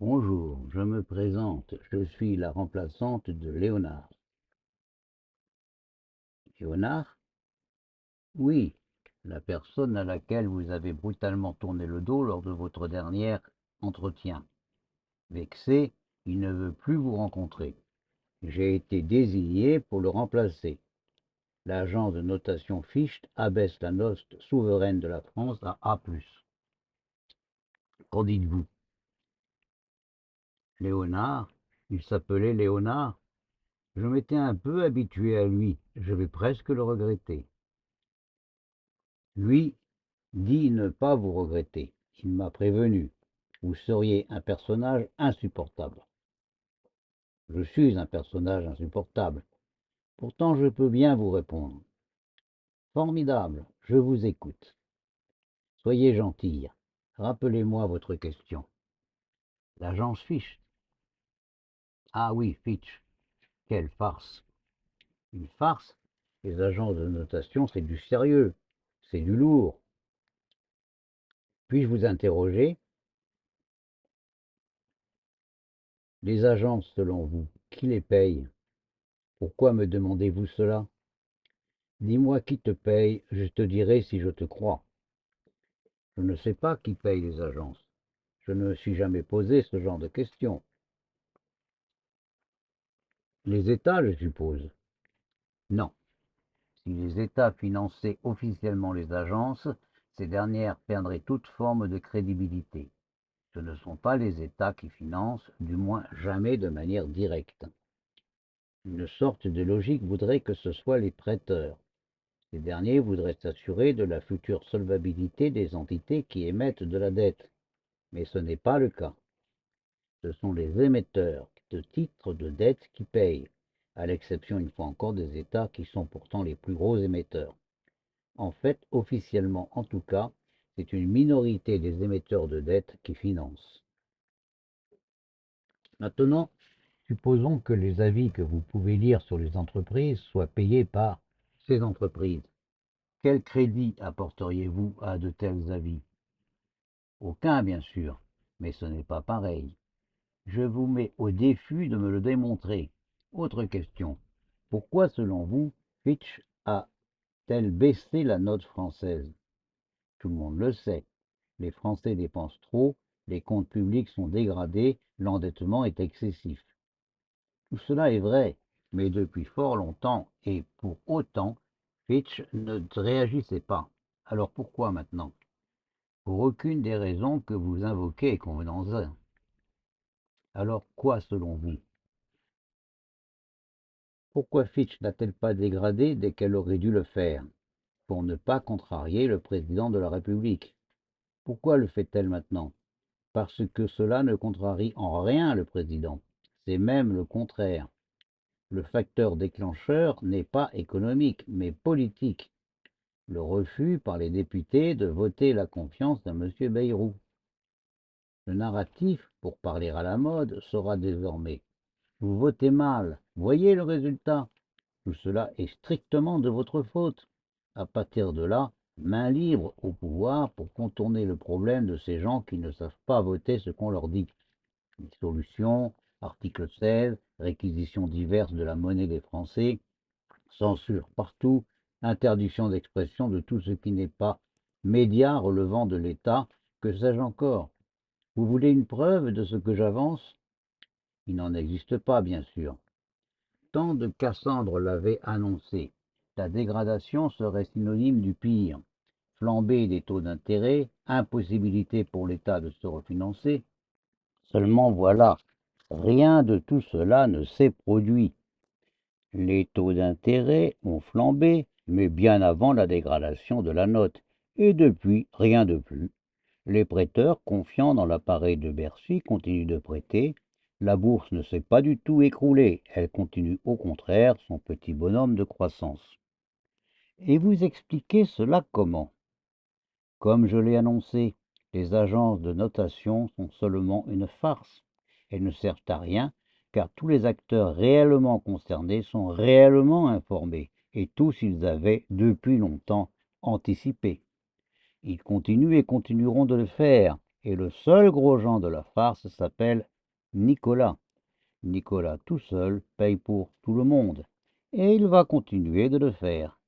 Bonjour, je me présente, je suis la remplaçante de Léonard. Léonard? Oui, la personne à laquelle vous avez brutalement tourné le dos lors de votre dernier entretien. Vexé, il ne veut plus vous rencontrer. J'ai été désigné pour le remplacer. L'agence de notation Fichte abaisse la note souveraine de la France à A+. Qu'en dites-vous? Léonard? Il s'appelait Léonard? Je m'étais un peu habitué à lui, je vais presque le regretter. Lui dit ne pas vous regretter. Il m'a prévenu. Vous seriez un personnage insupportable. Je suis un personnage insupportable. Pourtant, je peux bien vous répondre. Formidable, je vous écoute. Soyez gentille. Rappelez-moi votre question. L'agence Fitch. Ah oui, Fitch. Quelle farce. Une farce? Les agences de notation, c'est du sérieux. C'est du lourd. Puis-je vous interroger? Les agences, selon vous, qui les paye? Pourquoi me demandez-vous cela? Dis-moi qui te paye, je te dirai si je te crois. Je ne sais pas qui paye les agences. Je ne me suis jamais posé ce genre de questions. Les États, je suppose. Non. Si les États finançaient officiellement les agences, ces dernières perdraient toute forme de crédibilité. Ce ne sont pas les États qui financent, du moins jamais de manière directe. Une sorte de logique voudrait que ce soit les prêteurs. Ces derniers voudraient s'assurer de la future solvabilité des entités qui émettent de la dette. Mais ce n'est pas le cas. Ce sont les émetteurs de titres de dette qui payent, à l'exception une fois encore des États qui sont pourtant les plus gros émetteurs. En fait, officiellement en tout cas, c'est une minorité des émetteurs de dette qui financent. Maintenant, supposons que les avis que vous pouvez lire sur les entreprises soient payés par ces entreprises. Quel crédit apporteriez-vous à de tels avis? Aucun, bien sûr, mais ce n'est pas pareil. Je vous mets au défi de me le démontrer. Autre question. Pourquoi, selon vous, Fitch a-t-elle baissé la note française? Tout le monde le sait. Les Français dépensent trop, les comptes publics sont dégradés, l'endettement est excessif. Tout cela est vrai, mais depuis fort longtemps, et pour autant, Fitch ne réagissait pas. Alors pourquoi maintenant? Pour aucune des raisons que vous invoquez, convenons-en. Alors quoi, selon vous? Pourquoi Fitch n'a-t-elle pas dégradé dès qu'elle aurait dû le faire, pour ne pas contrarier le président de la République? Pourquoi le fait-elle maintenant? Parce que cela ne contrarie en rien le président. C'est même le contraire. Le facteur déclencheur n'est pas économique, mais politique. Le refus par les députés de voter la confiance d'un M. Bayrou. Le narratif, pour parler à la mode, sera désormais: vous votez mal, voyez le résultat. Tout cela est strictement de votre faute. À partir de là, main libre au pouvoir pour contourner le problème de ces gens qui ne savent pas voter ce qu'on leur dit. Dissolution, article 16, réquisitions diverses de la monnaie des Français, censure partout, interdiction d'expression de tout ce qui n'est pas média relevant de l'État, que sais-je encore. Vous voulez une preuve de ce que j'avance? Il n'en existe pas, bien sûr. Tant de Cassandre l'avait annoncé. La dégradation serait synonyme du pire. Flambée des taux d'intérêt, impossibilité pour l'État de se refinancer. Seulement voilà, rien de tout cela ne s'est produit. Les taux d'intérêt ont flambé, mais bien avant la dégradation de la note, et depuis, rien de plus. Les prêteurs, confiants dans l'appareil de Bercy, continuent de prêter. La bourse ne s'est pas du tout écroulée, elle continue au contraire son petit bonhomme de croissance. Et vous expliquez cela comment? Comme je l'ai annoncé, les agences de notation sont seulement une farce. Elles ne servent à rien, car tous les acteurs réellement concernés sont réellement informés, et tous ils avaient, depuis longtemps, anticipé. Ils continuent et continueront de le faire, et le seul gros Jean de la farce s'appelle Nicolas. Nicolas tout seul paye pour tout le monde. Et il va continuer de le faire.